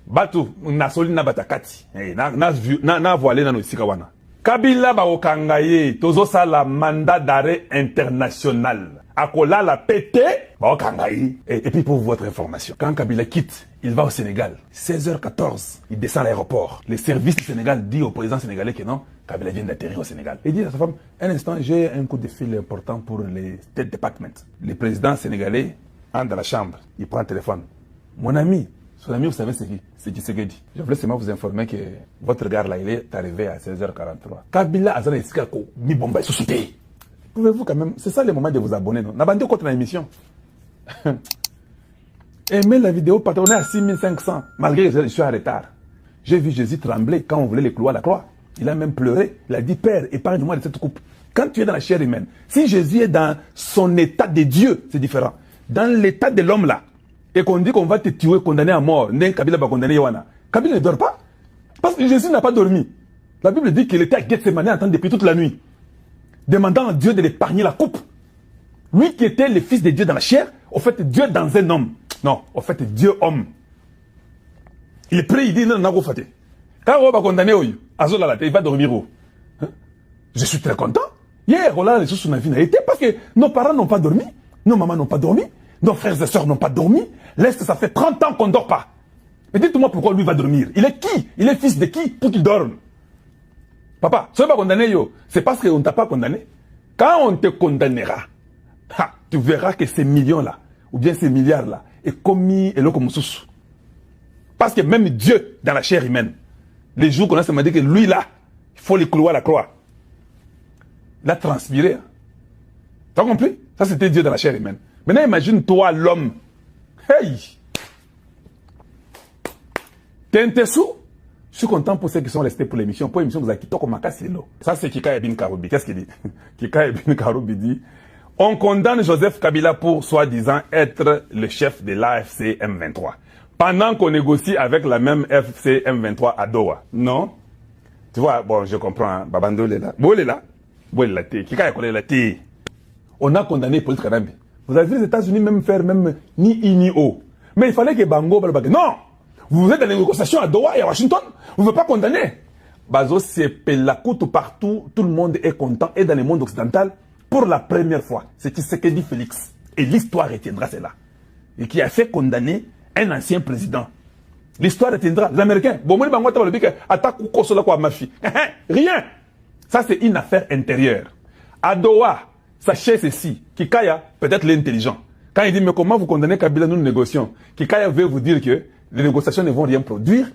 Batu, na soli na batakati. Na voilé na no sikawana. Kabila ba okangaye, tozo sa la mandat d'arrêt international. Akola la pété, ba okangaye. Et puis pour votre information, quand Kabila quitte, il va au Sénégal. 16h14, il descend à l'aéroport. Le service du Sénégal dit au président sénégalais que non, Kabila vient d'atterrir au Sénégal. Il dit à sa femme, un instant, j'ai un coup de fil important pour les State Department. Le président sénégalais entre dans la chambre, il prend le téléphone. Mon ami, son ami, vous savez c'est qui? C'est Tshisekedi. Je voulais seulement vous informer que votre gars là, il est arrivé à 16h43. Kabila Azana Isikako, mi bomba sous-souté. Pouvez-vous quand même, c'est ça le moment de vous abonner, non? N'abandonnez contre l'émission. Aimez la vidéo, on est à 6500, malgré que je suis en retard. J'ai vu Jésus trembler quand on voulait les clouer à la croix. Il a même pleuré. Il a dit, Père, épargne-moi de cette coupe. Quand tu es dans la chair humaine, si Jésus est dans son état de Dieu, c'est différent. Dans l'état de l'homme là, et qu'on dit qu'on va te tuer, condamner à mort, Kabila va condamner Yohana. Kabila ne dort pas. Parce que Jésus n'a pas dormi. La Bible dit qu'il était à Gethsemane en train de prier toute la nuit, demandant à Dieu de l'épargner la coupe. Lui qui était le fils de Dieu dans la chair, au fait, Dieu dans un homme. Non, au fait, Dieu homme. Il prie, il dit, non, non, non, quand on va condamner, il va dormir. Je suis très content. Hier, on a les choses sur ma vie n'a été parce que nos parents n'ont pas dormi, nos mamans n'ont pas dormi, nos frères et sœurs n'ont pas dormi. Laisse que ça fait 30 ans qu'on ne dort pas. Mais dites-moi pourquoi lui va dormir. Il est qui? Il est fils de qui pour qu'il dorme? Papa, si on va condamner, c'est parce qu'on ne t'a pas condamné. Quand on te condamnera, tu verras que ces millions-là, ou bien ces milliards-là, est commis et l'eau comme sous. Parce que même Dieu, dans la chair humaine, les jours qu'on a, ça m'a dit que lui là, il faut les clouer à la croix. Il a transpiré. Tu as compris? Ça c'était Dieu dans la chair humaine. Maintenant imagine toi l'homme. Hey! T'es sous? Je suis content pour ceux qui sont restés pour l'émission. Pour l'émission, vous avez quitté comme un cassino. Ça c'est Kika Ebin Karoubi. Qu'est-ce qu'il dit? Kika Ebin Karoubi dit, on condamne Joseph Kabila pour soi-disant être le chef de l'AFC M23. Pendant qu'on négocie avec la même FC M23 à Doha. Non? Tu vois, bon, je comprends. Babando est là. Bon, il est là. Bon, il est là. Kika est là. On a condamné Paul Kagame. Vous avez vu les États-Unis même faire même ni I ni O. Mais il fallait que Bango... Non! Vous êtes dans les négociations à Doha et à Washington. Vous ne pouvez pas condamner. Bazo, c'est Pelakout partout. Tout le monde est content. Et dans le monde occidental, pour la première fois, c'est ce que dit Félix. Et l'histoire retiendra cela. Et qui a fait condamner un ancien président. L'histoire retiendra. Les Américains, rien. Ça, c'est une affaire intérieure. À Doha, sachez ceci. Kikaya, peut-être l'intelligent. Quand il dit, mais comment vous condamnez Kabila, nous négocions. Kikaya veut vous dire que les négociations ne vont rien produire.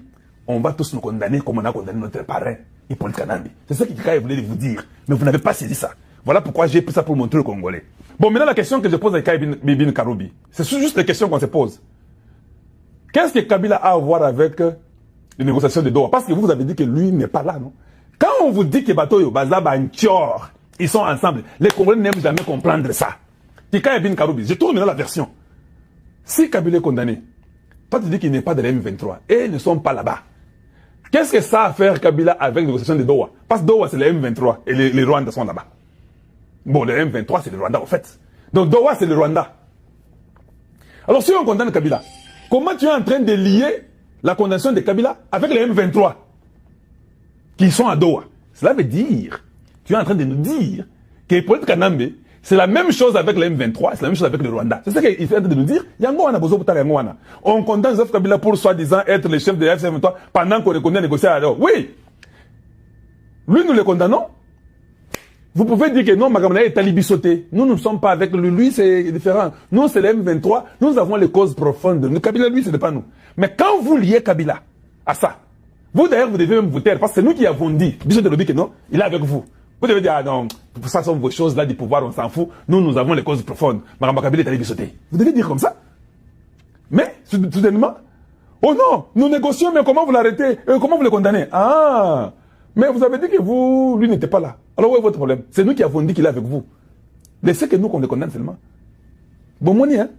On va tous nous condamner comme on a condamné notre parrain, Hippolyte Kanambi. C'est ça que Kikaya voulait vous dire. Mais vous n'avez pas saisi ça. Voilà pourquoi j'ai pris ça pour montrer aux Congolais. Bon, maintenant, la question que je pose à Kikaya Bibin Karoubi, c'est juste les questions qu'on se pose. Qu'est-ce que Kabila a à voir avec les négociations de Doha? Parce que vous avez dit que lui n'est pas là, non? Quand on vous dit que Batoyo, Bazaba, Ntior, ils sont ensemble, les Congolais n'aiment jamais comprendre ça. Kikaya Bin Karoubi, je tourne maintenant la version. Si Kabila est condamné, toi tu dis qu'il n'est pas de la M23 et ils ne sont pas là-bas. Qu'est-ce que ça a à faire Kabila avec les négociations de Doha? Parce que Doha c'est le M23 et les Rwandais sont là-bas. Bon, le M23 c'est le Rwanda en fait. Donc Doha c'est le Rwanda. Alors si on condamne Kabila, comment tu es en train de lier la condamnation de Kabila avec les M23 qui sont à Doha? Cela veut dire, tu es en train de nous dire que Hippolyte Kanambe, c'est la même chose avec les M23, c'est la même chose avec le Rwanda. C'est ça qu'il est en train de nous dire. On condamne Joseph Kabila pour soi-disant être le chef de la FC23 pendant qu'on est condamné à négocier à Doha. Oui! Lui, nous le condamnons. Vous pouvez dire que non, Magamana est talibi sauté. Nous ne sommes pas avec lui. Lui, c'est différent. Nous, c'est les M23. Nous avons les causes profondes. Nous, Kabila, lui, ce n'est pas nous. Mais quand vous liez Kabila à ça, vous d'ailleurs, vous devez même vous taire parce que c'est nous qui avons dit. Bichot de que non, il est avec vous. Vous devez dire, ah non, ça sont vos choses là du pouvoir, on s'en fout. Nous avons les causes profondes. Magamba Kabila est talibi sauté. Vous devez dire comme ça. Mais, soudainement, oh non, nous négocions, mais comment vous l'arrêtez? Comment vous le condamnez? Ah, mais vous avez dit que vous, lui n'était pas là. Alors, où est votre problème? C'est nous qui avons dit qu'il est avec vous. Laissez que nous qu'on le condamne seulement. Bon, moni, hein?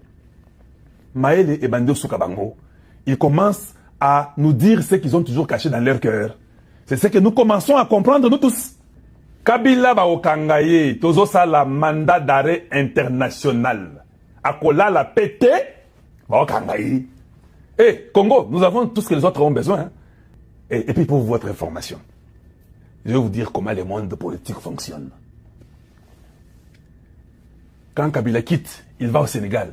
Maël et Bando Soukabango, ils commencent à nous dire ce qu'ils ont toujours caché dans leur cœur. C'est ce que nous commençons à comprendre, nous tous. Kabila ba okangaye, tozo sa la mandat d'arrêt international. Akola la pété, ba okangaye. Et Congo, nous avons tout ce que les autres ont besoin. Hein. Et puis pour votre information, je vais vous dire comment le monde politique fonctionne. Quand Kabila quitte, il va au Sénégal.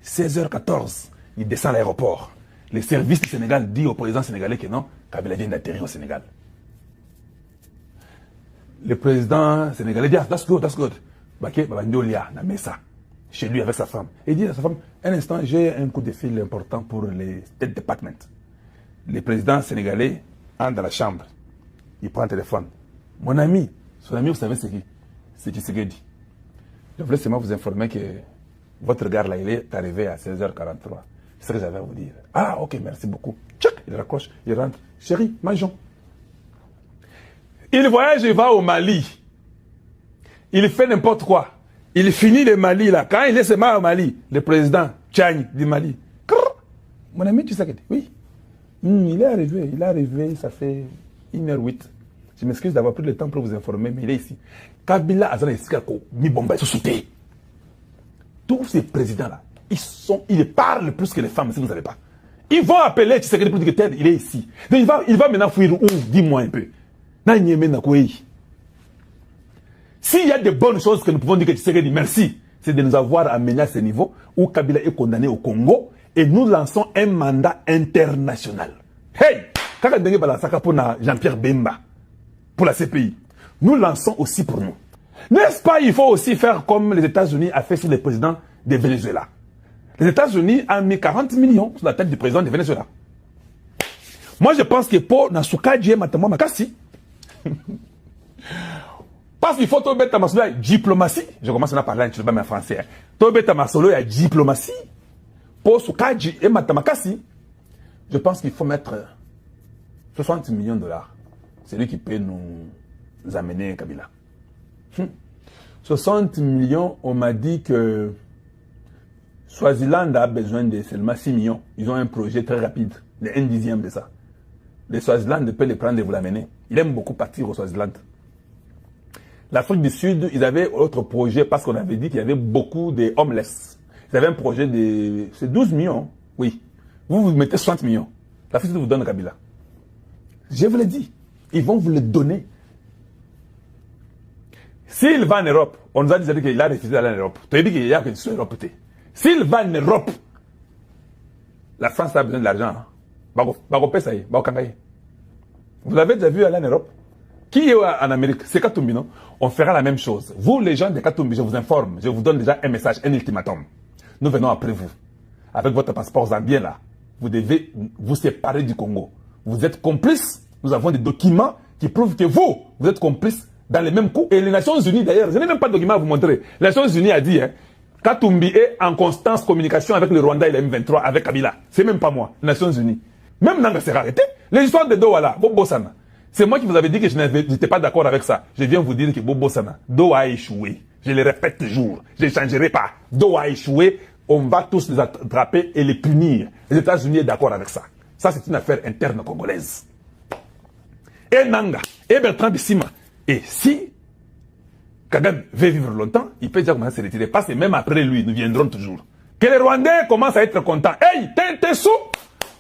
16h14, il descend à l'aéroport. Les services du Sénégal disent au président sénégalais que non, Kabila vient d'atterrir au Sénégal. Le président sénégalais dit, ah, that's good, that's good. Baké, Babandiolia, na Mesa, chez lui avec sa femme. Il dit à sa femme, un instant, j'ai un coup de fil important pour les State Department. Le président sénégalais entre dans la chambre. Il prend le téléphone. Mon ami, son ami, vous savez c'est qui? C'est Tshisekedi. Je voulais seulement vous informer que votre gars là, il est arrivé à 16h43. C'est ce que j'avais à vous dire. Ah, ok, merci beaucoup. Tchac, il raccroche, il rentre. Chérie, mangeons. Il voyage, il va au Mali. Il fait n'importe quoi. Il finit le Mali là. Quand il est seulement au Mali, le président Tchani du Mali. Crrr, mon ami, tu sais que oui. Il est arrivé, ça fait 1h08. Je m'excuse d'avoir pris le temps pour vous informer, mais il est ici. Kabila Azana Iskako, Mibomba, sauté. Tous ces présidents-là, ils parlent plus que les femmes, si vous ne savez pas. Ils vont appeler Tshisekedi pour dire que il est ici. Donc il va maintenant fuir où? Dis-moi un peu. S'il y a de bonnes choses que nous pouvons dire que Tshisekedi, merci, c'est de nous avoir amenés à ce niveau où Kabila est condamné au Congo et nous lançons un mandat international. Hey! Quand on a pour Jean-Pierre Bemba, pour la CPI, nous lançons aussi pour nous. N'est-ce pas, il faut aussi faire comme les États-Unis ont fait sur le président de Venezuela. Les États-Unis ont mis 40 millions sur la tête du président de Venezuela. Moi, je pense que pour Nasuka Dje Matamo Makassi, parce qu'il faut tomber à ma diplomatie. Je commence à parler en français. Tomber à ma solo, il y a diplomatie. Pour Sukaji et Matamakasi, je pense qu'il faut mettre 60 millions de dollars. C'est lui qui peut nous amener Kabila. 60 millions, on m'a dit que Swaziland a besoin de seulement 6 millions. Ils ont un projet très rapide, de 1/10 de ça. Le Swaziland peut les prendre et vous l'amener. Il aime beaucoup partir au Swaziland. L'Afrique du Sud, ils avaient autre projet parce qu'on avait dit qu'il y avait beaucoup de homeless. Ils avaient un projet de... C'est 12 millions, oui. Vous mettez 60 millions. L'Afrique du Sud vous donne Kabila. Je vous l'ai dit. Ils vont vous le donner. S'il va en Europe, on nous a dit qu'il a refusé d'aller en Europe. Tu as dit qu'il y a que sur l'Europe. S'il va en Europe, la France a besoin de l'argent. Vous l'avez déjà vu aller en Europe? Qui est en Amérique? C'est Katumbi, non? On fera la même chose. Vous, les gens de Katumbi, je vous informe, je vous donne déjà un message, un ultimatum. Nous venons après vous. Avec votre passeport zambien là, vous devez vous séparer du Congo. Vous êtes complices. Nous avons des documents qui prouvent que vous êtes complices dans les mêmes coups. Et les Nations Unies d'ailleurs, je n'ai même pas de documents à vous montrer. Les Nations Unies a dit, hein, Katumbi est en constante communication avec le Rwanda et le M23, avec Kabila. C'est même pas moi, les Nations Unies. Même Nanga s'est arrêté. Les histoires de Douala, Bobo Sana. C'est moi qui vous avais dit que je n'étais pas d'accord avec ça. Je viens vous dire que Bobo Sana, Doha a échoué. Je le répète toujours. Je ne changerai pas. Doha a échoué. On va tous les attraper et les punir. Les États-Unis sont d'accord avec ça. Ça, c'est une affaire interne congolaise. Et Nanga, et Bertrand Bissima. Et si Kagame veut vivre longtemps, il peut déjà commencer à se retirer. Parce que même après lui, nous viendrons toujours. Que les Rwandais commencent à être contents. Hey, t'es sous!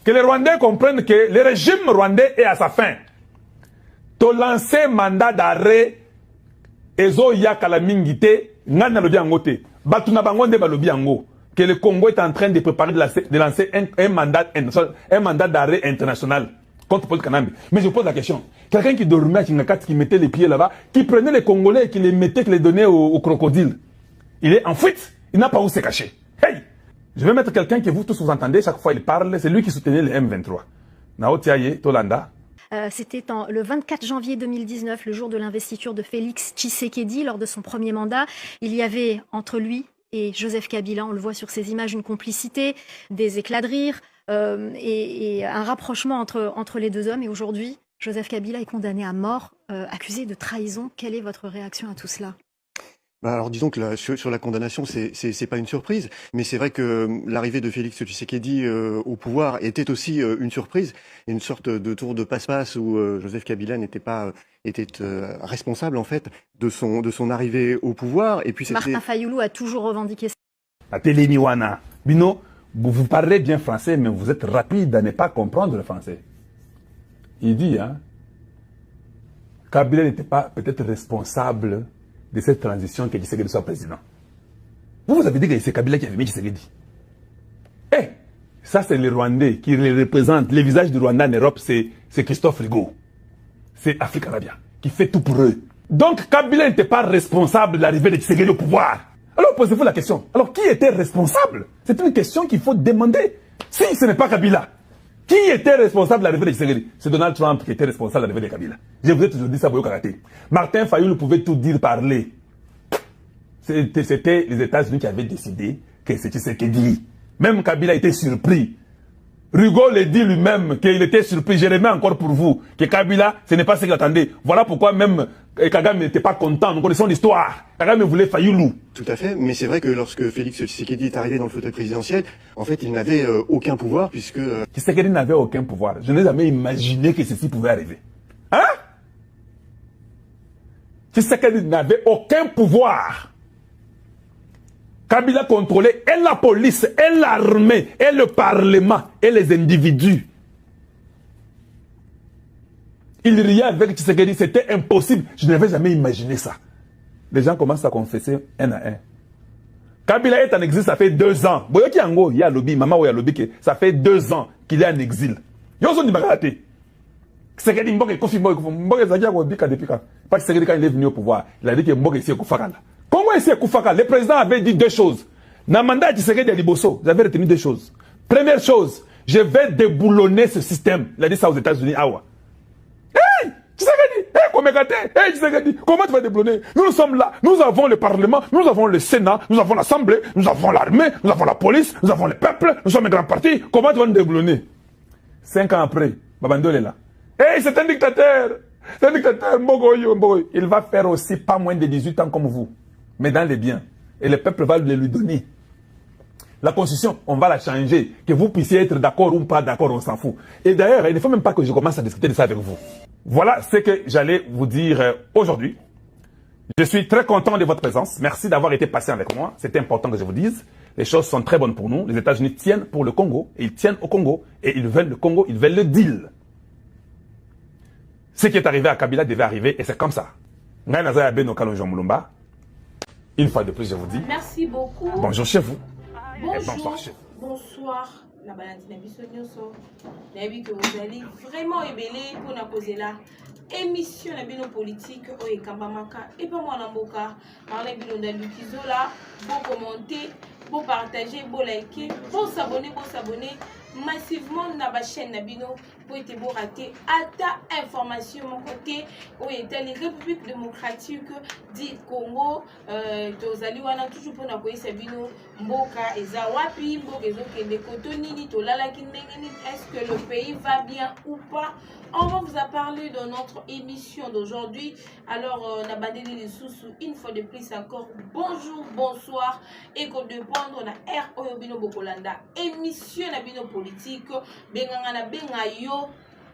Que les Rwandais comprennent que le régime rwandais est à sa fin. To lancer mandat d'arrêt, ezo ya kalamingite, ngana lobi angote, batuna bangonde balobi ango, que le Congo est en train de préparer de lancer un mandat d'arrêt international contre Paul Kanambi. Mais je pose la question, quelqu'un qui dormait à Kingakat, qui mettait les pieds là-bas, qui prenait les Congolais et qui les mettait, qui les donnait au crocodile, il est en fuite, il n'a pas où se cacher. Hey! Je vais mettre quelqu'un que vous tous vous entendez, chaque fois il parle, c'est lui qui soutenait le M23. Nao Tiaye, Tolanda. C'était le 24 janvier 2019, le jour de l'investiture de Félix Tshisekedi lors de son premier mandat. Il y avait entre lui et Joseph Kabila, on le voit sur ces images, une complicité, des éclats de rire et un rapprochement entre les deux hommes. Et aujourd'hui, Joseph Kabila est condamné à mort, accusé de trahison. Quelle est votre réaction à tout cela ? Bah alors disons que sur la condamnation, c'est pas une surprise, mais c'est vrai que l'arrivée de Félix Tshisekedi au pouvoir était aussi une surprise, une sorte de tour de passe-passe où Joseph Kabila était responsable en fait de son arrivée au pouvoir. Et puis Martin Fayoulou a toujours revendiqué ça. La télé Niwana, Bino, Vous parlez bien français, mais vous êtes rapide à ne pas comprendre le français. Il dit, hein, Kabila n'était pas peut-être responsable de cette transition que Tshisekedi soit président. Vous avez dit que c'est Kabila qui avait mis Tshisekedi. Eh, ça c'est les Rwandais qui les représentent. Le visage du Rwanda en Europe, c'est Christophe Rigaud. C'est Afrique Arabia qui fait tout pour eux. Donc Kabila n'était pas responsable de l'arrivée de Tshisekedi au pouvoir. Alors posez-vous la question. Alors qui était responsable? C'est une question qu'il faut demander. Si ce n'est pas Kabila, qui était responsable de l'arrivée de Tshisekedi? C'est Donald Trump qui était responsable de l'arrivée de Kabila. Je vous ai toujours dit ça, Boyo Karaté. Martin Fayoul pouvait tout dire, parler. C'était les États-Unis qui avaient décidé que c'était Tshisekedi. Même Kabila était surpris. Rigaud le dit lui-même qu'il était surpris. Je remets encore pour vous que Kabila, ce n'est pas ce qu'il attendait. Voilà pourquoi même Kagame n'était pas content. Nous connaissons l'histoire. Kagame voulait Fayoulou. Tout à fait, mais c'est vrai que lorsque Félix Tshisekedi est arrivé dans le fauteuil présidentiel, en fait, il n'avait aucun pouvoir puisque... Tshisekedi n'avait aucun pouvoir. Je n'ai jamais imaginé que ceci pouvait arriver. Hein? Tshisekedi n'avait aucun pouvoir. Kabila contrôlait et la police, et l'armée, et le parlement, et les individus. Il riait avec Tshisekedi, c'était impossible. Je n'avais jamais imaginé ça. Les gens commencent à confesser un à un. Kabila est en exil, ça fait 2 ans. Boyoki Ango, il y a lobby, maman, il y a lobby, ça fait 2 ans qu'il est en exil. Yoso ni bagate. Tshisekedi Mboke Kofi Mboke Zakia Wabika depuis quand? Parce que Tshisekedi quand il est venu au pouvoir, il a dit que Mboke ici est Koufakala. Comment ici est Koufaka? Le président avait dit 2 choses. Dans le mandat de Tshisekedi à Liboso, j'avais retenu 2 choses. Première chose, je vais déboulonner ce système. Il a dit ça aux États-Unis. Awa. Hey! Tshisekedi! Hey, Komekate! Hey, Tshisekedi! Comment tu vas déboulonner? Nous sommes là. Nous avons le Parlement, nous avons le Sénat, nous avons l'Assemblée, nous avons l'armée, nous avons la police, nous avons le peuple, nous sommes un grand parti. Comment tu vas nous déboulonner? 5 ans après, Babandole est là. Hey, c'est un dictateur! C'est un dictateur. Mbogoyo. Il va faire aussi pas moins de 18 ans comme vous. Mais dans les biens. Et le peuple va le lui donner. La constitution, on va la changer. Que vous puissiez être d'accord ou pas d'accord, on s'en fout. Et d'ailleurs, il ne faut même pas que je commence à discuter de ça avec vous. Voilà ce que j'allais vous dire aujourd'hui. Je suis très content de votre présence. Merci d'avoir été patient avec moi. C'est important que je vous dise. Les choses sont très bonnes pour nous. Les États-Unis tiennent pour le Congo. Et ils tiennent au Congo. Et ils veulent le Congo. Ils veulent le deal. Ce qui est arrivé à Kabila devait arriver. Et c'est comme ça. Une fois de plus, je vous dis. Merci beaucoup. Bonjour chez vous. Bonjour. Bonsoir chez vous. Bonsoir. La Balandine Bissonioso. Nabi que vous allez vraiment ébélé pour la cause là. Émission la bino politique au Kambamaka et pas moi Namboka. Marley Bilonda Lukizola. Bon commenter, bon partager, bon liker, bon s'abonner massivement na ba chaîne Nabino pour être bon rater à ta information mon côté où est la République démocratique du Congo tozali wana toujours pour na koyesa bino mboka eza wapi mboka ezokende koto nini tolalaki ndenge nini, est-ce que le pays va bien ou pas? On va vous en parler dans notre émission d'aujourd'hui. Alors, on a bandé les sous une fois de plus encore. Bonjour, bonsoir. Et qu'on dépendre na R Oyobino Bokolanda. Émission na bino politique. Benganga na bengayo.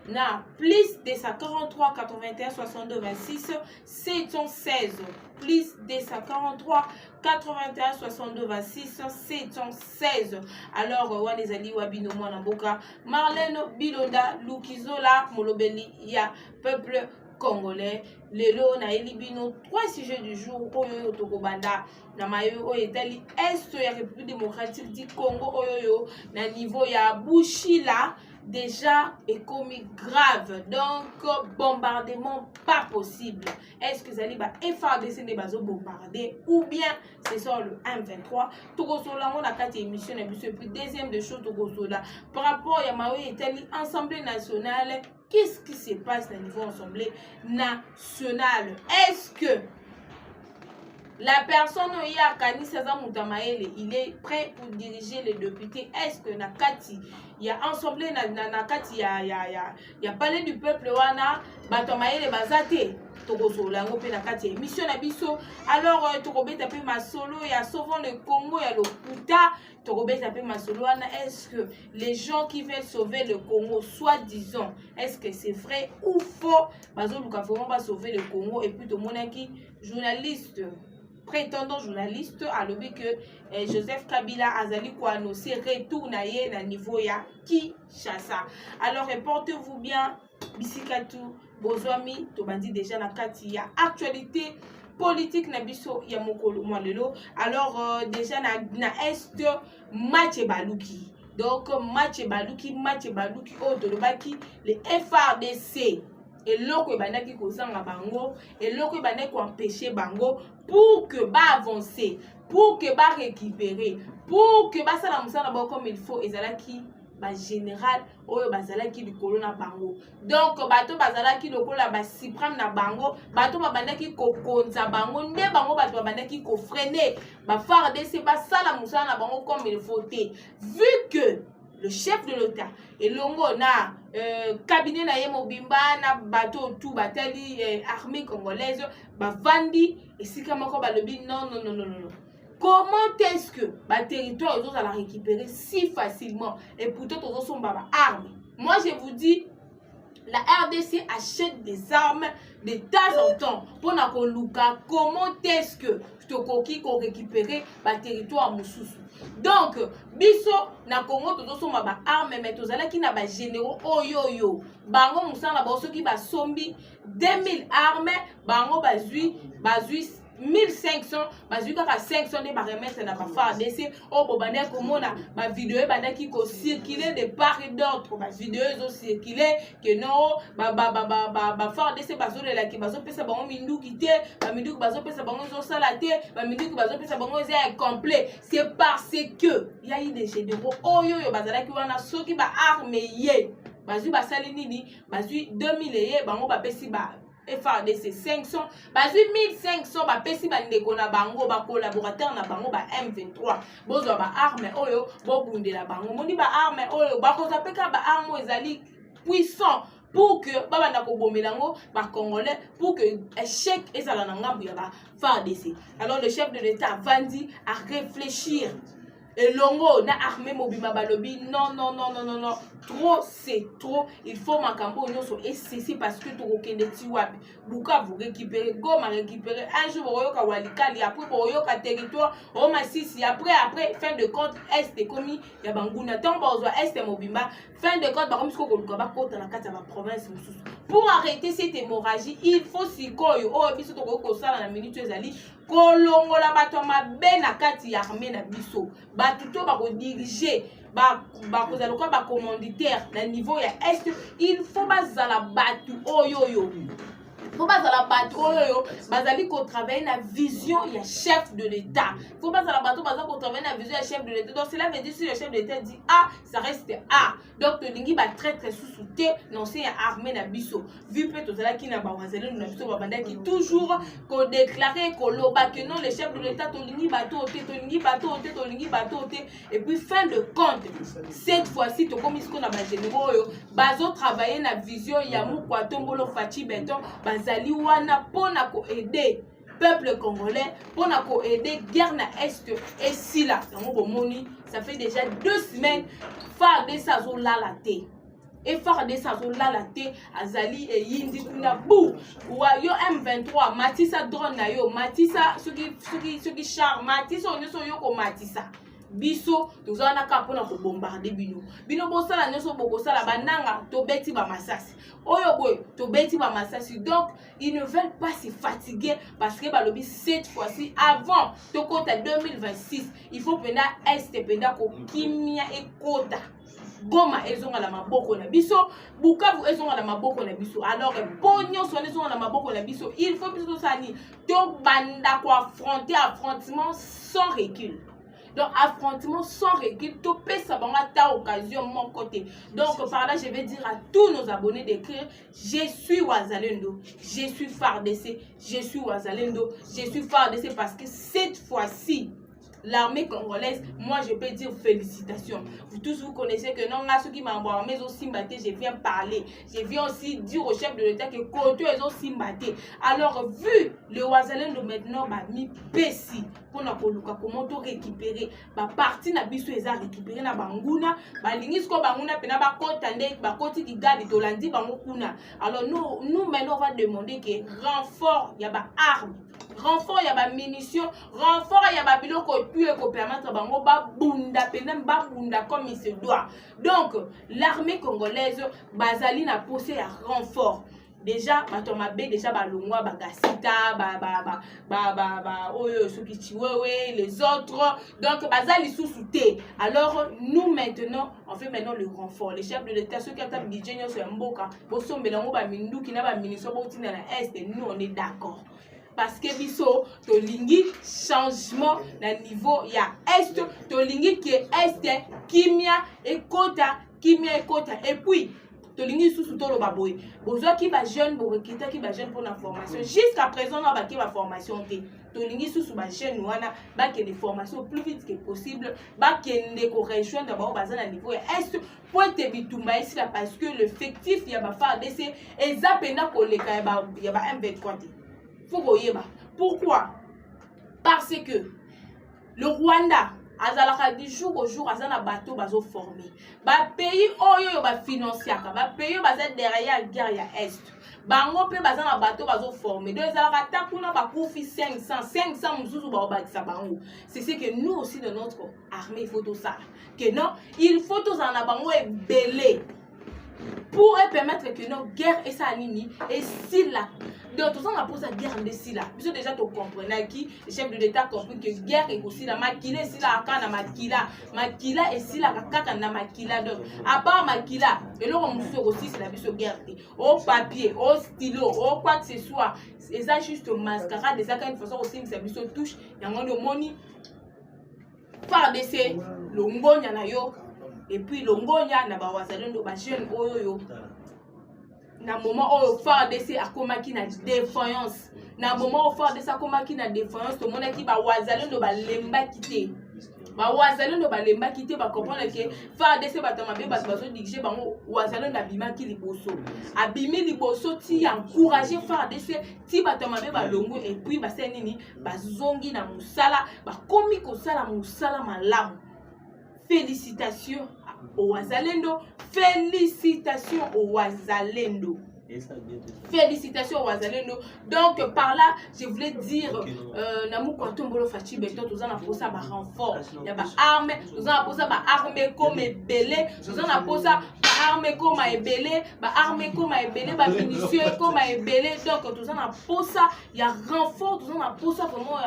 Na plus de 43 81 62 26 716 plus de 43 81 62 26 716. Alors wanezali wabino mwana mboka Marlène Bilonda Lukizola molobeli ya peuple congolais. Lelo na elibino 3 sujets du jour oyo tokobanda na mayo oyo etali est ya République démocratique du Congo oyo na niveau ya Bushila. Déjà est commis grave, donc bombardement pas possible. Est-ce que vous allez FARDC ne va bombarder ou bien c'est sur le M23? Tout ça on a 4 émissions et puis deuxième de chose tout ça par rapport à Maui Italie Assemblée nationale. Qu'est-ce qui se passe au niveau Assemblée nationale? Est-ce que la personne Kani César Moutamaele, il est prêt pour diriger les députés? Est-ce que Nakati, il y a Assemblée Nakati, il y a Palais du Peuple Wana, Batamaele Bazate, Togoso, Lango Penakati, Mission Nabiso, alors Togobé tapé ma solo, il y a Sauvant le Congo, il y a le Kuta, Togobé tapé ma solo, est-ce que les gens qui veulent sauver le Congo, soi-disant, est-ce que c'est vrai ou faux? Bazo Luka va sauver le Congo et puis Monaki, journaliste. prétendant journaliste a lobby que Joseph Kabila azali ko annoncer retour na ye na niveau ya Kinshasa. Alors portez-vous bien, bisikatu bozwami to bandi déjà na kati ya actualité politique na biso ya mokolo mwalelo. Alors déjà na est match baluki. Donc match baluki oh tolobaki le FRDC et loko ebandaki kozanga bango et loko ebandaki ko empêcher bango pour que ba avancer, pour que ba récupérer, pour que ba sala musala ba comme il faut ezalaki ba général oyo bazalaki likolo na bango. Donc bato bazalaki lokola ba suprême na bango, bato babandaki kokonza bango, nde bango bato babandaki ko freiner ba FARDC ba sala musala na bango comme il faut. Vu que le chef de l'État et longo na cabinet na ye mobimba na bato tout batali armée congolaise ba vandi et si comme ba lobi non. Comment est-ce que le territoire ils ont à la récupérer si facilement et pourtant ils sont pas armes? Moi je vous dis, la RDC achète des armes de temps en temps pour na koluka. Comment est-ce que tokoki ko récupérer le territoire mususu? Donc biso na Congo tous sont ba armes mais tozala ki na ba généraux oyoyo bango musana ba soki ba sombi 2000 armes bango bazui 1500 bazuka ka 500 de remettre na ba FARDC o bobane komona ba vidéo bandaki ko circuler de part et d'autre ba vidéo zo circuler que non ba FARDC bazolela ki bazo pesa bango minduki te ba minduki bazo pesa bango zo sala te ba minduki bazo pesa bango za complet. C'est parce que il y a eu des généraux oyo bazalaki wana soki ba arme ye bazu basali nini bazu 2000 ye bango ba pesi ba FARDC 500 bazu 1500 ba pesi ba ndeko na bango ba collaborateur na bango ba M23 bozwa ba arme oyo bo bundela bango moni ba arme oyo ba koza peka ba arme ezali puissant pour que baba na ko bomelango ba congolais pour que échec ezala na ngambu ya ba FARDC. Alors le chef de l'État vandi à réfléchir et longo na armée mobima balobi non trop c'est trop, il faut makambo nyonso et ceci parce que to kokende ti wapi buka vous récupérer Goma récupérer un jour boyoka walikali après boyoka territoire o masisi après fin de compte est commis ya banguna tant bozwa est mobimba fin de compte ba comme ko koluka ba kota na kati ya province mususu. Pour arrêter cette hémorragie il faut sikoyo o biso to ko sala na minute ezali kolongola bato mabe na kati ya armée na biso bato to ba ko diriger ba kozala ko ba commanditaire na niveau ya est il faut bazala bato oyoyo faut bazala bato oyoyo bazali ko travailler na vision ya chef de l'État. Faut bazala bato bazala ko travailler na vision ya chef de l'État. Donc cela veut dire si le chef de l'État dit A ça reste A. Donc le lingi ba très sous-souté l'ancien armée na biso vu peut tozala ki na ba wazele na biso ba banda ki toujours ko déclarer ko loba que non le chef de l'État to lingi bato et puis fin de compte cette fois-ci to comme isko na ba généraux yo bazo travailler na vision ya Mukwa Tombolo Fachi Beton bazali wana pona ko aider peuple congolais pona ko aider guerre na est et si là bomoni ça fait déjà 2 semaines FARDC azo lalaté et FARDC azo lalaté azali e yindi kuna bou wa yo M23 matisa drone na yo matisa soki char matisa onyoso yo ko matisa biso tozana ka pona ko bombarder bino bosala nyoso bokosala bananga to beti ba masasi oyo boy to beti ba masasi. Donc ils ne veulent pas se fatiguer parce que balobi cette fois-ci avant to kota 2026 il faut pena est pena ko kimia et kota Goma ezonga la maboko na biso Bukavu ezonga la maboko na biso. Alors bonyo so ezonga la maboko na biso il faut biso sani to banda ko affrontement sans recul. Donc affrontement sans recul, topé ça va ta occasion mon côté. Donc par là je vais dire à tous nos abonnés d'écrire je suis Wazalendo, je suis FARDC, je suis Wazalendo, je suis FARDC parce que cette fois-ci l'armée congolaise, moi je peux dire félicitations. Vous tous vous connaissez que non, ceux qui m'ont envoyé aussi mbatté, je viens parler. Je viens aussi dire au chef de l'État que côté ils ont aussi mbatté. Alors vu le Ouazalendo maintenant bah mi pesi pour na koluka comment to récupérer ba partie na biso eza récupérer na banguna ba lingis ko banguna pena ba kotande ba koti ki gadi to landi bango kuna. Alors nous maintenant on va demander que renfort y a ba armes, renfort y a ba munitions, renfort y a ba biloko tuer ko permettre bango ba bunda pena ba bunda comme il se doit. Donc l'armée congolaise bazali na posé à renfort. Déjà batomabe déjà balongwa bagasita oyo sokichiwewe les autres donc bazali sous-souté. Alors nous maintenant on fait maintenant le renfort. Les chefs de l'État ceux qui attaquent budget sur mboka bosombelango ba minduki na ba ministre botina na est, nous on est d'accord. Parce que biso to lingi changement na niveau ya est to lingi que est kimia et kota et puis tolingi sous tout le baboy besoin qui va jeune pour recruter qui va jeune pour la formation jusqu'à présent on va qui va formation té tolingi sous ba jeune wana ba que des formations plus vite que possible ba que ne ko rejoindre d'abord bazana niveau est pour te bitumba ici là parce que l'effectif il y a ba FARDC ezapena ko le ka ya ba M23 faut boyeba pourquoi parce que le Rwanda azalaka du jour au jour azana bateau bazo formé ba pays oyo ba financiaka ba pays baza derrière guerre ya est bango pe bazana bateau bazo formé donc ezalaka ta kuna ba kufi 500 mususu ba obakisa bango. C'est ce que nous aussi de notre armée il faut tout ça que non il faut tous en abango et belé pour permettre que nos guerre et ça nini et si là donc tout ça on a posé la guerre de si là parce que déjà tu comprenais qui le chef de l'État compris que guerre et aussi la makila si là kana makila et si là kaka na makila donc à part makila et là on se aussi c'est la biso guerre au papier au stylo au quoi que ce soit et ça juste mascarade ça quand une façon aussi c'est biso touche yango de moni FARDC longonya na yo. Et puis longonya na ba Ouazalendo ba jeune oyo na moment oyo FARDC akomaki na défaillance na moment oyo FARDC akomaki na défaillance to mona ki ba Ouazalendo ba lemba kité ba Ouazalendo ba lemba kité ba comprendre que FARDC batamabe ba bazo diriger bango Ouazalendo abimaki liboso abimi liboso ti encourager FARDC ti batamabe ba longo et puis ba senini ba zongi na musala ba komi ko sala musala malamu. Félicitations au Ouazalendo. Félicitations au Ouazalendo. Félicitations au Ouazalendo. Donc par là, je voulais dire Namou Kwatombolo Fachi Beto, nous avons posé un renfort. Il y a des armes, nous avons posé des armes comme belé, nous avons posé armes comme belé, armes comme belé, munitions comme belé. Donc nous avons posé il y a renfort, nous avons posé vraiment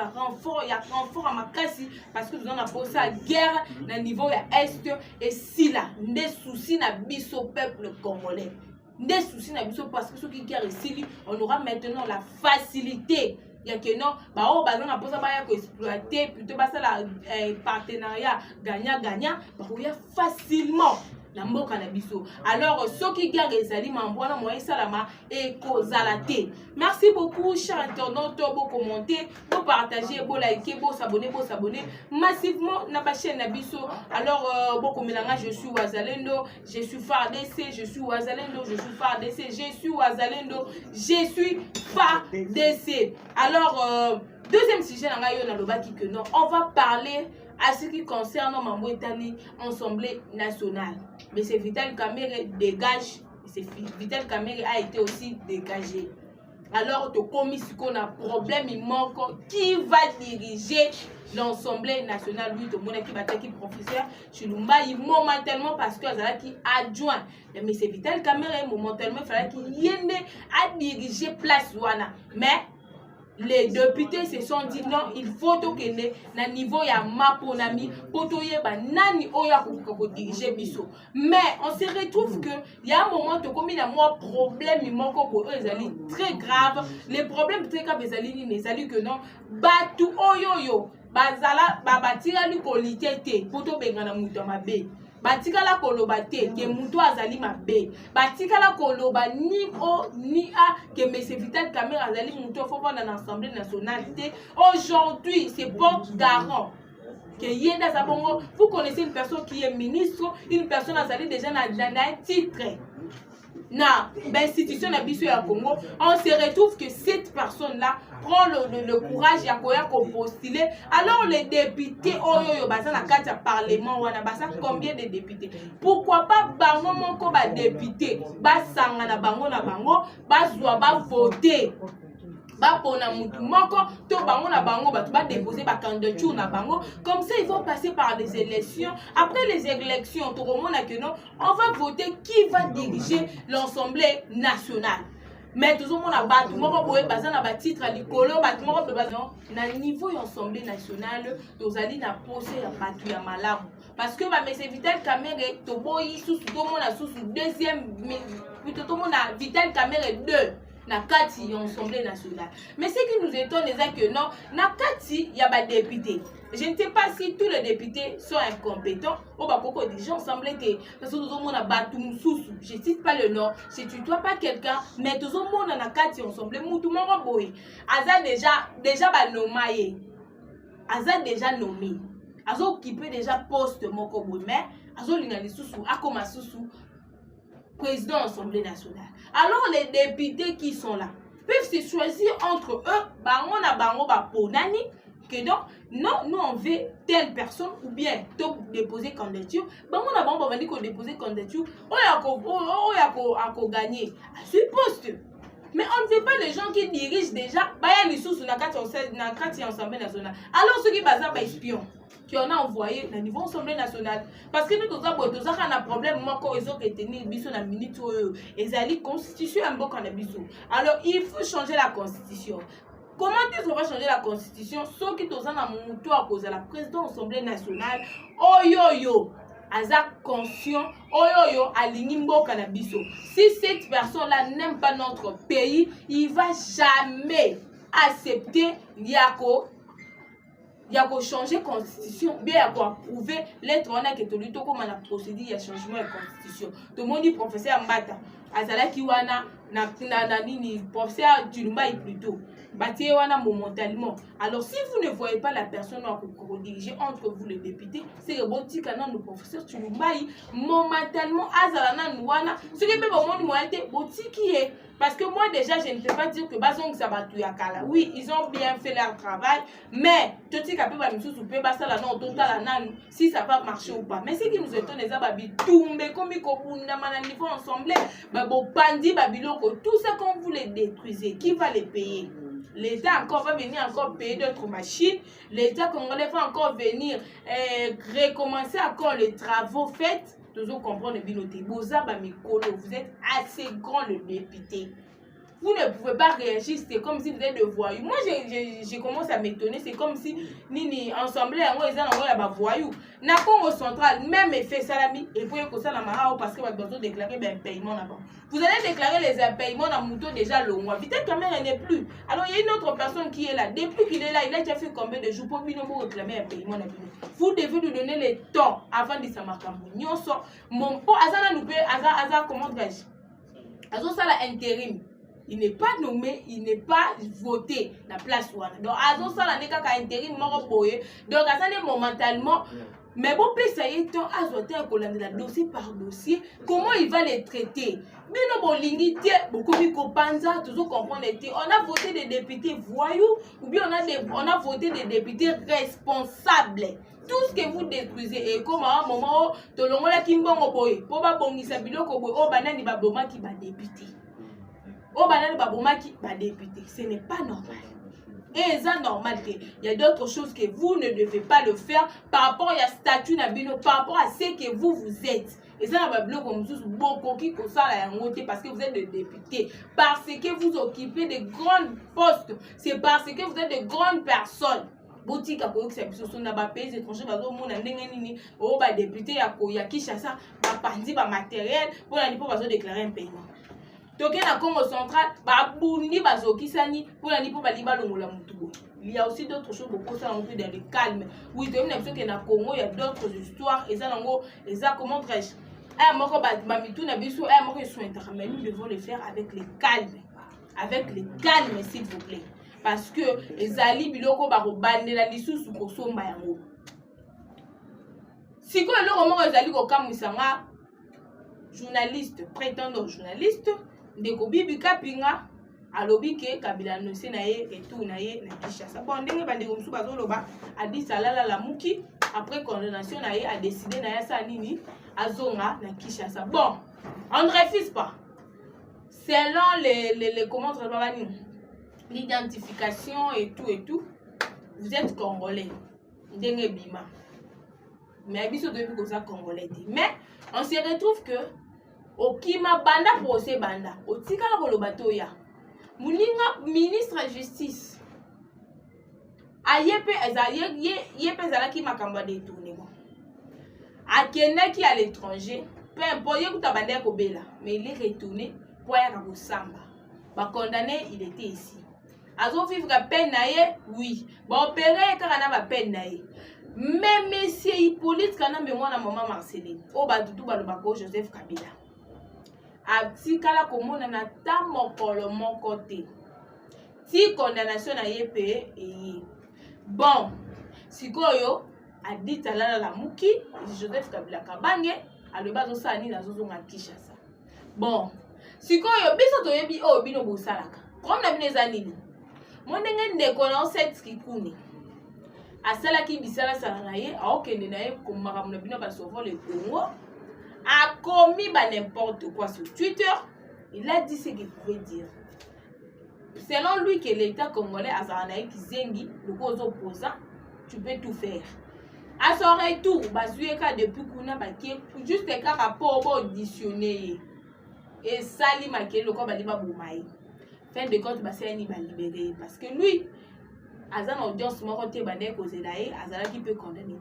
il y a renfort à Makassi parce que nous avons posé la guerre au niveau est et si là, des soucis na biso peuple congolais. Des soucis parce que ceux qui guerre ici, on aura maintenant la facilité. Il y a que non, bah oh bah on a posé bah exploiter plutôt bah ça la partenariat gagnant-gagnant, bah il y a facilement. Alors, ceux qui gardent les aliments, merci beaucoup, chers internautes, pour commenter, pour partager, pour liker, pour s'abonner, massivement dans ma chaîne Nabiso. Alors, beaucoup mélange, je suis Ouazalendo, je suis FARDC, je suis Ouazalendo, je suis FARDC, je suis Ouazalendo, je suis FARDC. Alors, deuxième sujet, on va parler à ce qui concerne Mambouetani, Assemblée nationale. Mais c'est Vital Kamerhe dégage, Vital Kamerhe a été aussi dégagé. Alors, tu commis ce qu'on a problème, il manque qui va diriger l'Assemblée nationale. Lui, tout le monde qui va être professeur, Chilumba, il momentanément parce que qui adjoint. Mais c'est Vital Kamerhe, momentanément, il fallait qu'il y ait à diriger place Wana. Mais les députés se sont dit non, il faut que na niveau ya maponami potoye ba nani oya ko diriger biso. Mais on se retrouve que il y a un moment to comme il y a moi problème il manque ko ezali très grave. Les problèmes très grave ezali ni ezali que non batu oyoyo bazala babatira ni qualité te poto bengana muto mabe. Batikala koloba te ke muto azali mabe batikala koloba ni o ni a ke M. Vital Kamerhe azali muto fo na l'Assemblée nationale te. Aujourd'hui c'est porte garant que Yenda Zabongo, vous connaissez une personne qui est ministre, une personne a salé déjà dans un titre. Na l'institution du Congo, on se retrouve que cette personne-là prend le courage de postuler. Alors les députés, Parlement, combien de députés? Pourquoi pas bango moko ba député, basanga na bango, voter. Bapona mutu moko to bango na bango batu ba déposer ba candidature na bango, comme ça ils vont passer par des élections. Après les élections tout le monde a que non, on va voter qui va diriger l'Assemblée nationale. Mais tout le monde a battu moko boye baza na ba titre à likolo batu moko bazan na niveau l'Assemblée nationale tozali na posé ya batu ya malamu parce que ba monsieur Vital Kamerhe to boyi sous tout le monde a sous deuxième plutôt tout le monde a Vital Kamerhe 2 na kati l'Assemblée nationale. Mais ce qui nous étonne c'est que non, na kati y a des députés. Je ne sais pas si tous les députés sont incompétents ou bah pourquoi des gens semblaient que parce que tout le monde a battu sous. Je cite pas le nom, je tutoie pas quelqu'un, mais tout le monde na kati ensemble tout le monde boy. Aza déjà ba nommé. Aza déjà nommé. Azo occupé déjà poste moko boy mais azo lingali sous akoma sous président de l'Assemblée nationale. Alors les députés qui sont là peuvent se choisir entre eux, bango na bango ba ponani, que donc non, nous on veut telle personne ou bien déposer candidature, bango na bango ba dit qu'on déposer candidature, on a gagné à ce poste. Mais on ne veut pas les gens qui dirigent déjà, bah y a les sous na kati Assemblée nationale. Alors ceux qui basent pas espion qui on a envoyé au niveau Assemblée nationale parce que nous tous avons un problème moi quand ils ont retenu biso na minute et zali constitution un bon biso. Alors il faut changer la constitution. Comment est-ce qu'on va changer la constitution ceux qui tous na muto à cause de la présidente Assemblée nationale oyoyo aza conscient oyoyo alingi mboka na biso. Si cette personne là n'aime pas notre pays, il va jamais accepter il y a qu'à changer la constitution, bien à approuver l'être honnête que tout le temps comme on a procédé, il y a changement de la constitution. Tout le monde dit professeur Mbata, Azala Kiwana, Nini, professeur Tulumba plutôt, Bati Wana momentalement. Alors si vous ne voyez pas la personne à diriger entre vous les députés, c'est le bon petit canon le professeur Tulumba momentalement Azala Nouana, ce qui peut vraiment nous être petit qui est. Parce que moi déjà je ne peux pas dire que Bazong Sabatou Yakala. Oui, ils ont bien fait leur travail, mais tout ce qui a pu si ça va marcher ou pas. Mais ce qui nous étonne, les ababi tombent comme ils niveau ensemble, bandi babiloko, tout ça quand vous les détruisez, qui va les payer? L'État encore va venir encore payer d'autres machines. L'État congolais va encore venir recommencer encore les travaux faits. Toujours comprendre le binoté. Vous êtes assez grand le député. Vous ne pouvez pas réagir, c'est comme si vous êtes de voyous. Moi, je commence à m'étonner, c'est comme si Nini ensemble, ils ont voyous. Na Congo central, même effet salami, et puis que ça la marao parce que vous avez déclaré un paiement là-bas. Vous allez déclarer les paiements dans Mouton déjà le mois. Peut-être que la n'est plus. Alors il y a une autre personne qui est là. Depuis qu'il est là, il a déjà fait combien de jours pour réclamer un paiement là-bas. Vous devez lui donner le temps avant de s'amarquer. Mon pot, Azana nous paye, Azana comment dirais-je? Azana ça la intérim. Il n'est pas nommé, il n'est pas voté la place ouana. Donc Azon ça la n'est qu'à intérim mort boye. Donc Azana momentalement mais bon ça y est temps azoté un colonel dossier par dossier comment il va les traiter. Mais non bon lingité beaucoup de copanza toujours comprendre on a voté des députés voyous ou bien on a voté des députés responsables. Tout ce que vous détruisez et comme à un moment to longola kimbongo boye po ba bongisa biloko boye o banani ba boma ki ba député. Au banane baboma qui va député, ce n'est pas normal. Et c'est normal qu'il y a d'autres choses que vous ne devez pas le faire par rapport à statut nabino, par rapport à ce que vous êtes. Et ça n'a pas comme beaucoup qui parce que vous êtes des députés, parce que vous occupez de grands postes, c'est parce que vous êtes de grandes personnes. Boutique à quoi que c'est sur na ba pays étrangers bazo mona ndenge nini o ba député ya ko ya Kinshasa ba pandi ba matériel pour la nipo bazo déclarer un paiement. Donc, il y a Congo central, il y a aussi d'autres choses beaucoup ça dans le calme. Oui, il y a Congo, il y a d'autres histoires et ça comment très. Mais nous devons le faire avec le calme. Avec le calme, s'il vous plaît. Parce que les ali biloko ba bande la lisusu ko somba yango. Si quoi le roman ezali ko kamusanga journaliste, prétendant journaliste, de Kobibi Kapinga, alobi ke Kabila no se na ye retour na ye na Kinshasa. Bon, ndenge bande ko msu bazo loba a dit salala la muki après condamnation na ye a décidé na ya sa nini azonga na Kinshasa. Bon, on ne refuse pas. Selon les comment on va dire l'identification et tout, vous êtes congolais. Ndenge bima. Mais abiso de ko ça congolais. Mais on se retrouve que au Kima banda procès banda au tikala koloba toya muninga ministre de justice ayepe yepe zala ki makamba de tournement akenda ki à l'étranger peu importe yekuta banda ko bela mais il est retourné pour ya ko samba ba condamné il était ici azo vivre peine naie oui ba opérer kaka na ba peine naie. Mais monsieur Hippolyte kana mémoire na maman Marceline o ba dudu ba lobako Joseph Kabila a tikala komona na ta mokolo moko te ti condamnation na ye pe e bon sikoyo a dit alala la muki Joseph Kabila kabange aloba zo sani na zo zonga Kinshasa. Bon sikoyo biso to yebi o bino bosalaka comme na bino zanini mo ndenge ndeko na set kikuni asala ki bisala sala na ye aokende na ye komaka mona bino ba sauver le Congo a commis n'importe quoi sur Twitter. Il a dit ce qu'il pouvait dire. Selon lui que l'État congolais a Zaranaï qui zengi le cause opposant, tu peux tout faire. À son retour, Bazueka depuis qu'on a baqué juste un rapport auditionné et Sali Maké le corps baliba boumaï. Fin de compte, Bassani va libérer parce que lui, Azan audience m'a côté bané causé d'ailleurs, Azala qui peut condamner.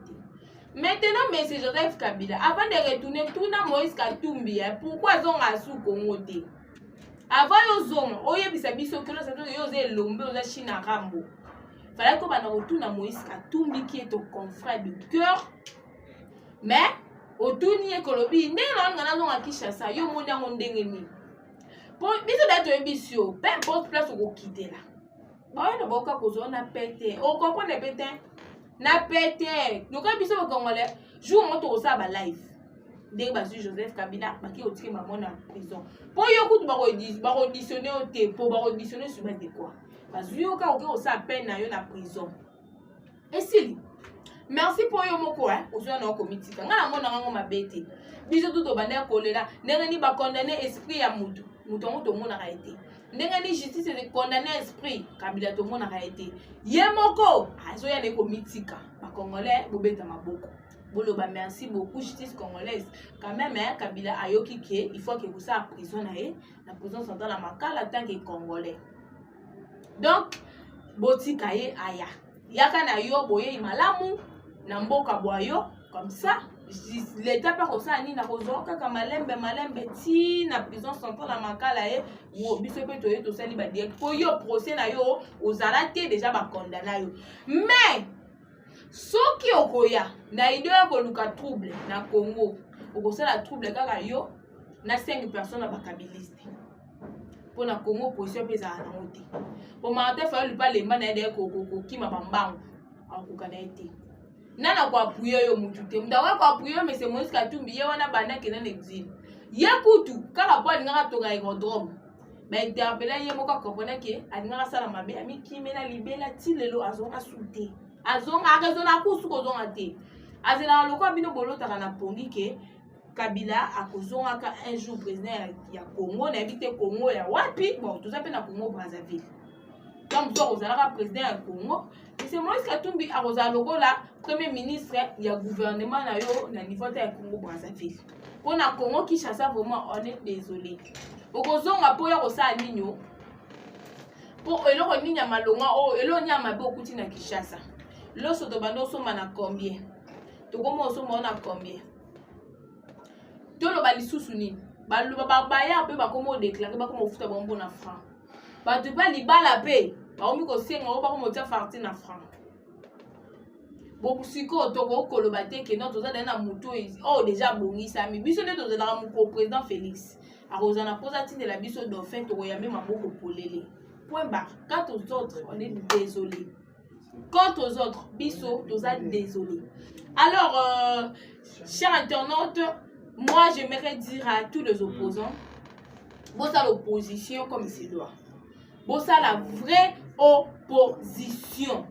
Maintenant, M. Joseph Kabila, avant de retourner, tout na Moïse Katumbi, pourquoi ils ont rassou Congo? Avant ils ont, oye bisabiso que l'on s'est lombe aux Chine à Rambo. Fallait qu'on va retourner à Moïse Katumbi qui est ton confrère de cœur. Mais, au tourni écologie, n'est l'on a Kinshasa, yo monda mondengeni. Pour biso d'être ambitieux, peu importe place où vous quittez là. Bon, on a beaucoup de choses, on a pété. On comprend les pétés. Na pété donc biso ba congolais jour moto ça ba live dès basu Joseph Kabila baki otike maman na prison pour yo kutu ba auditionner au té pour ba auditionner sur base de quoi basu yo ka o ça peine na yo na prison et si merci pour yo moko ozo na comité ngana mona ngo mabete biso tout banda kolela ndenge ni ba condamner esprit ya mutu mutu mona a été ndenge ni justice est condamné esprit Kabila to mona a été yemoko azo ya ne komitika ba congolais bobeta maboko boloba merci beaucoup justice congolaise quand même Kabila ayoki ke il faut que vous ça prison na prison centrale la makala tant que congolais donc botika ye aya yaka na yo boye malamu na mboka boyo comme ça l'État pas comme ça ni na kozoka ka malembe ti na prison centrale la makala ye wo biso pe to sali ba direct pour yo procès na yo ozalate déjà ba condamné yo mais soki okoya na idée ko luka trouble na Congo okosala trouble kaka yo na 5 personnes ba kabiliste pour na Congo position pesa na moté pour Martin Fayulu pas les manade ko kima bambango akukana été nana kwa appuyer yo mutute mdawa kwa appuyer mais c'est Moïse Katumbi ye wana bana ke na exil ye kutu kaka po ngaka to ga aérodrome ba interpeller ye moko comprendre ke alinga sala mabe ami kimena libela ti lelo azonga souté azonga rezona kusu ko zonga te azela lokwa bino bolota kana pongi ke Kabila akozonga ka un jour président ya Congo na éviter Congo ya wapi bon tout ça pe na Congo Brazzaville comme toi aux Arabes président ya Congo c'est Moïse Katumbi a rosa lokola premier ministre ya gouvernement na yo na niveau de Congo Brazzaville pour na Congo Kinshasa vraiment on est désolé okozonga po ya kosa ninyo po eloko ninya malonga o elo nya mabe okuti na Kinshasa lo soto bando soma na combien to komo soma na combien to lo bali susu ni balu ba ya pe ba komo déclarer ba komo futa bombo na franc ba to ba libala pe ba omi ko senga o ba komo tia farti na franc bobusiko toko koloba te ke non toza na muto oh déjà bongisa mi biso ne toza na mu président Félix a rozana posa tine la biso dauphin to ya même maboko polele point barre quant aux autres on est désolé Quant aux autres, biso, désolé. Alors, chers internautes, moi j'aimerais dire à tous les opposants, bossa l'opposition comme il se doit. Bossa la vraie opposition.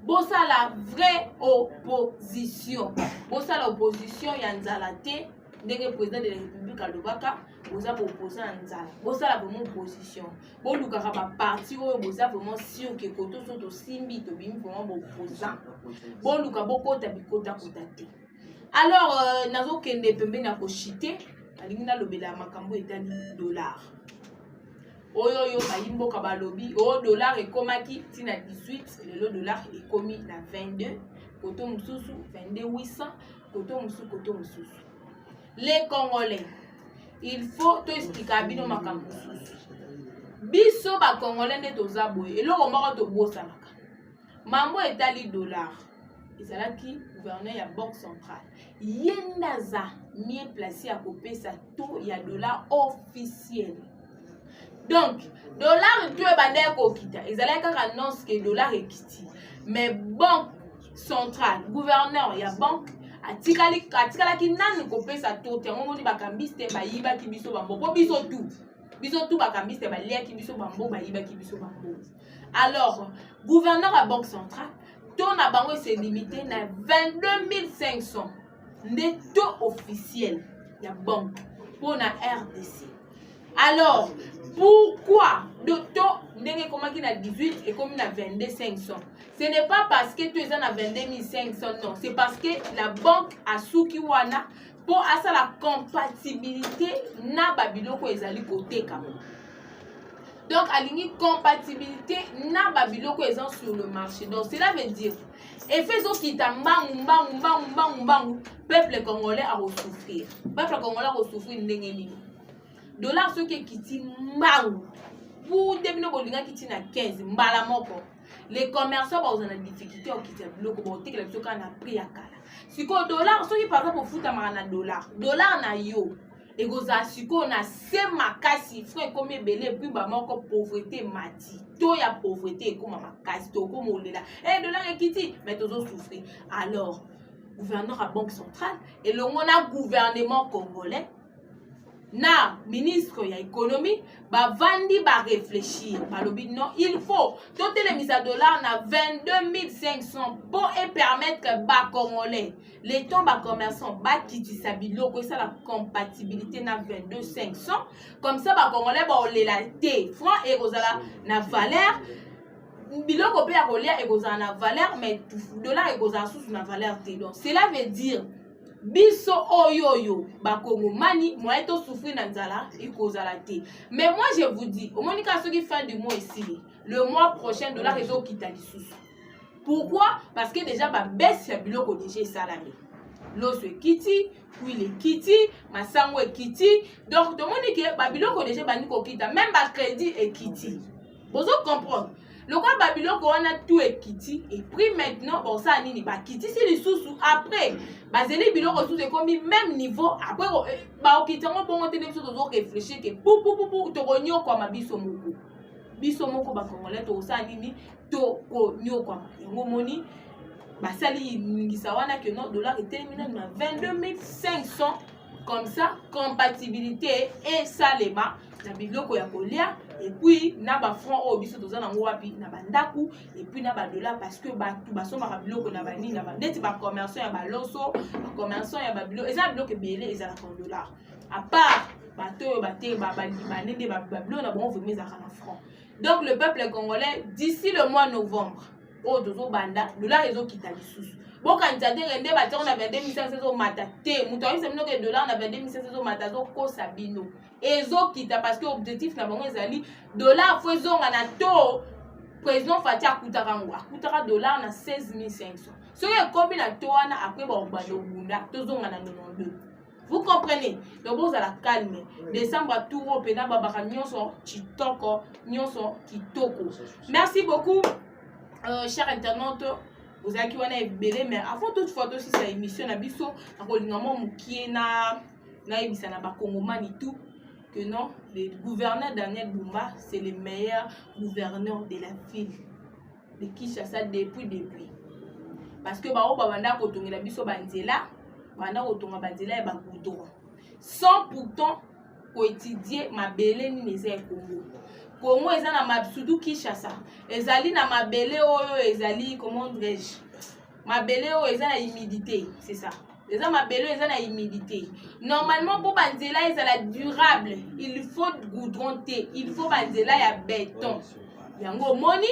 Bossa la vraie opposition. Bossa l'opposition Yanzalate, le président de la République à Lubaka, bossa opposant Yanzala. Bossa la vraiment opposition. Bon, nous avons parti où bossa vraiment sûr que koto soto simbi to bim vraiment opposant. Bon, nous avons beaucoup tabikota kotate. Alors, nazo kende pembe na koshite, alingina lobela makambo etali dollar. Oyo bayimbo kabalobi o dollar ekomaki tina 18 le dollar ekomi na 22 koto mususu 22 800 koto mususu les Congolais il faut to expliquer bino makambo mususu biso ba Congolais nde tozaboye eloko moko to bosanaka mambo etali dollar ezalaki gouverneur ya banque centrale yendaza mie placé à kopesa to ya dollar officiel. Donc, dollar tu es bandé kokita. Ils allaient quand annonce que dollar est quitté. Mais banque centrale, gouverneur, il y a banque. Atikala ki nan ko pesa to te ngomoni bakambiste ba yiba ki biso bambo. Ko biso tout bakambiste ba lia ki biso bambo ba yiba ki biso bambo. Alors, gouverneur à banque centrale, ton na bango c'est limité na 22 500 de taux officiel ya banque pour la RDC. Alors, pourquoi de taux n'est comme qui n'a 18 et comme il a 22 500? Ce n'est pas parce que tu es en 22 500, non. C'est parce que la banque a soukiwana pour asa la compatibilité na babiloko ezali côté comme. Donc, à l'ini compatibilité na babiloko ezan sur le marché. Donc, cela veut dire et faisons qui t'a peuple congolais a souffrir. Peuple congolais a souffrir n'engeni. Dollar ce qui kiti mbang pour deviner bolinga kiti na 15 mbala moko les commerçants ba ont des difficultés au kiti bloko ba oteke la bisoka na prix ya kala siko dollar ce qui par exemple futa na dollar na yo egoza siko na se makasi frère comme belé puis ba moko pauvreté mati to ya pauvreté comme makasi to comme olela dollar e kiti mais tozo souffrir. Alors gouverneur à banque centrale et le mona gouvernement congolais na ministre ya économie ba vandi ba réfléchir ba lobi non il faut doter les mises à dollars na 22 500 pour et permettre que ba congolais les temps ba commerçants ba kiti sa biloko ça la compatibilité na 22 500 comme ça ba congolais ba olela te franc et rozala na valeur biloko pe ya kolia et rozala na valeur mais dollar et rozala sous na valeur te. Donc cela veut dire biso oyoyo bakongo mani moi to souffrir na nzala ikozala te. Mais moi je vous dis au monika ceux qui fin du mois ici le mois prochain dollar ezo kita lisusu. Pourquoi? Parce que déjà ba baisse ya biloko déjà salami l'oso kiti puis les kiti masango e kiti donc to monike ba biloko déjà bani ko kita même ba crédit e kiti bozo comprendre. Le quoi Babylone on a tout ekiti et puis maintenant bon ça nini ba kiti si les sous après bazeli biloko sous c'est comme même niveau après ba okiti on bon monter des choses aux réfléchir que pou to ronyo kwa mabiso moko ba congolais to ça nini to ko nyo kwa ngomoni ba sali ngisa wana que notre dollar est terminé na 22 500 comme ça compatibilité et salema na biloko ya kolia et puis na ba franc au biso toza na wapi na bandaku et puis na ba dollar parce que ba tout ba somba biloko na bani na ba neti ba commerçant ya ba loso ba commerçant ya ba biloko eza biloko belé eza na dollar à part ba to ba te ba nende ba biloko na bon vraiment eza na franc. Donc le peuple congolais d'ici le mois novembre au dozo banda dollar ezo kita lisusu bon quand tu as des ba on a 22 500 mata te muto yi semino que dollar na 22 500 mata zo ko sabino ezo kita parce que objectif na bango ezali dollar faut zonga na to président Fatia akutaka dollar na 16 500 so ye komi na to wana après ba bando bunda to zonga na 92. Vous comprenez? Donc vous allez calmer. Décembre tout au pena babaka nyonso chitoko nyonso kitoko. Merci beaucoup chers internautes. Vous avez qui wana ebele mais avant toute photo si c'est émission na biso akolinga mo mukie na ebisa na ba kongomani tout que non le gouverneur Daniel Bumba c'est le meilleur gouverneur de la ville de Kinshasa depuis. Parce que bao babanda kotongela biso banzela, banda kotonga banzela ya bagoudron. Sans pourtant étudier mabele ni neza ya Congo. Congo eza na mabsudu Kinshasa. Ezali na mabele oyo ezali comment dirais-je? Mabele oyo eza na humidité, c'est ça. Eza mabele eza na humidité. Normalement pour banzela ezala durable, il faut goudron te, il faut banzela ya béton. Yango moni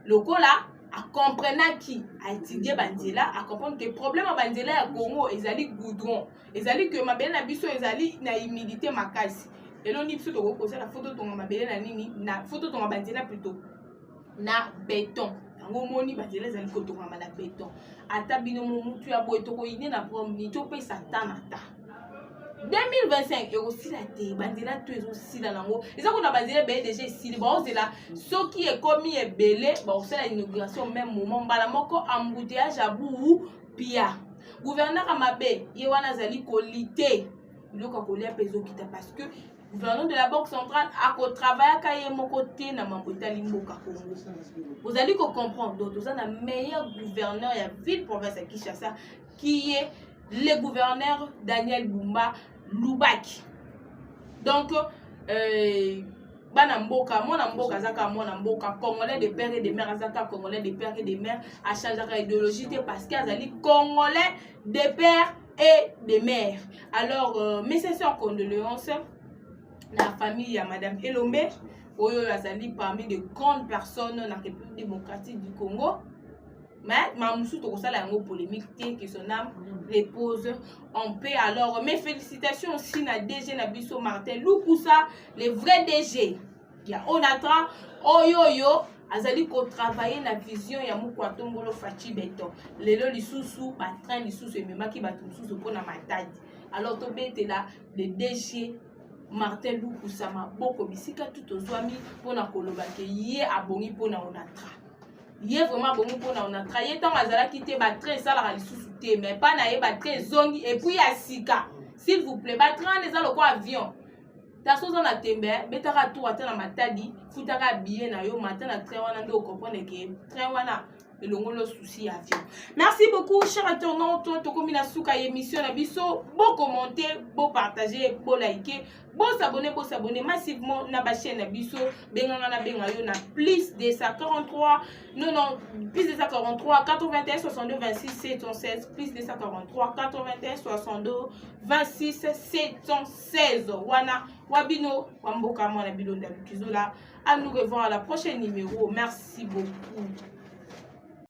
lokola a comprendre qui a étudié banzela, a comprendre que problème à banzela ya Congo ezali goudron. Ezali que mabele na biso ezali na humidité makasi. Et l'on dit que c'est la photo de ton mabele na nini, na photo de ton banzela plutôt na béton. Yango moni banzela ezali ko to na béton. Ata bino mutu ya boy to ko ine na prom ni to pe satana ta. 2025 et aussi la té banzela to ezo sila nango. Eza ko na banzela be déjà sili ba ozela so qui est commis est belé ba osela inauguration même moment bala moko embouteillage abu pia. Gouverneur Amabe yewana zali ko lité biloko ko lia pezo kita parce que gouverneur de la Banque centrale a travaillé à mon côté dans mon Limboka Congo. Vous allez comprendre, donc vous avez le meilleur gouverneur de la ville province de Kinshasa qui est le gouverneur Daniel Bumba Lubaki. Donc, Banamboka, mon Mboka, Congolais de père et de mère, Azaka, Congolais de père et de mère, a changé l'idéologie parce qu'il y a Congolais de père et de mère. Alors, mes sincères condoléances. La famille à Madame Elombe, Oyo Azali parmi de grandes personnes dans la République démocratique du Congo. Mais Mamoussou Tokosala a une polémique que son âme repose en paix. Alors, mes félicitations aussi à DG Nabiso Martin Loukoussa, le vrai DG. Il y a Onatra, Oyo, Azali ko travailler na vision ya Moukwatombolo Fachi Beton. Lelo Lisusu, train Lisusu et même qui va tout sous pour na matadi. Alors, Tobé était là, le DG. Martin Loukoussa boko bisika tout ozwami pona koloba ke ye abongi pona onatra. Ye vraiment abongi pona onatra. Ye tant azala kité ba très sala lisusu te mais pas na ye ba très zongi et puis ya sika. S'il vous plaît, ba train les alo quoi avion. Taso na tembe betaka tout atana matadi, futaka billet na yo matin na train wana ndo comprendre que train wana et le souci avion. Merci beaucoup, chers internautes. Tokomina souka émission na biso. Bon commenter, bon partager, bon liker, bon s'abonner massivement na ba chaîne na biso. Benganga na bengayo na plus de 143 non plus de 143 81 62 26 716 plus de 143 81 62 26 716 wana wabino wamboka mwana bilonda kizola. À nous revoir à la prochaine numéro. Merci beaucoup.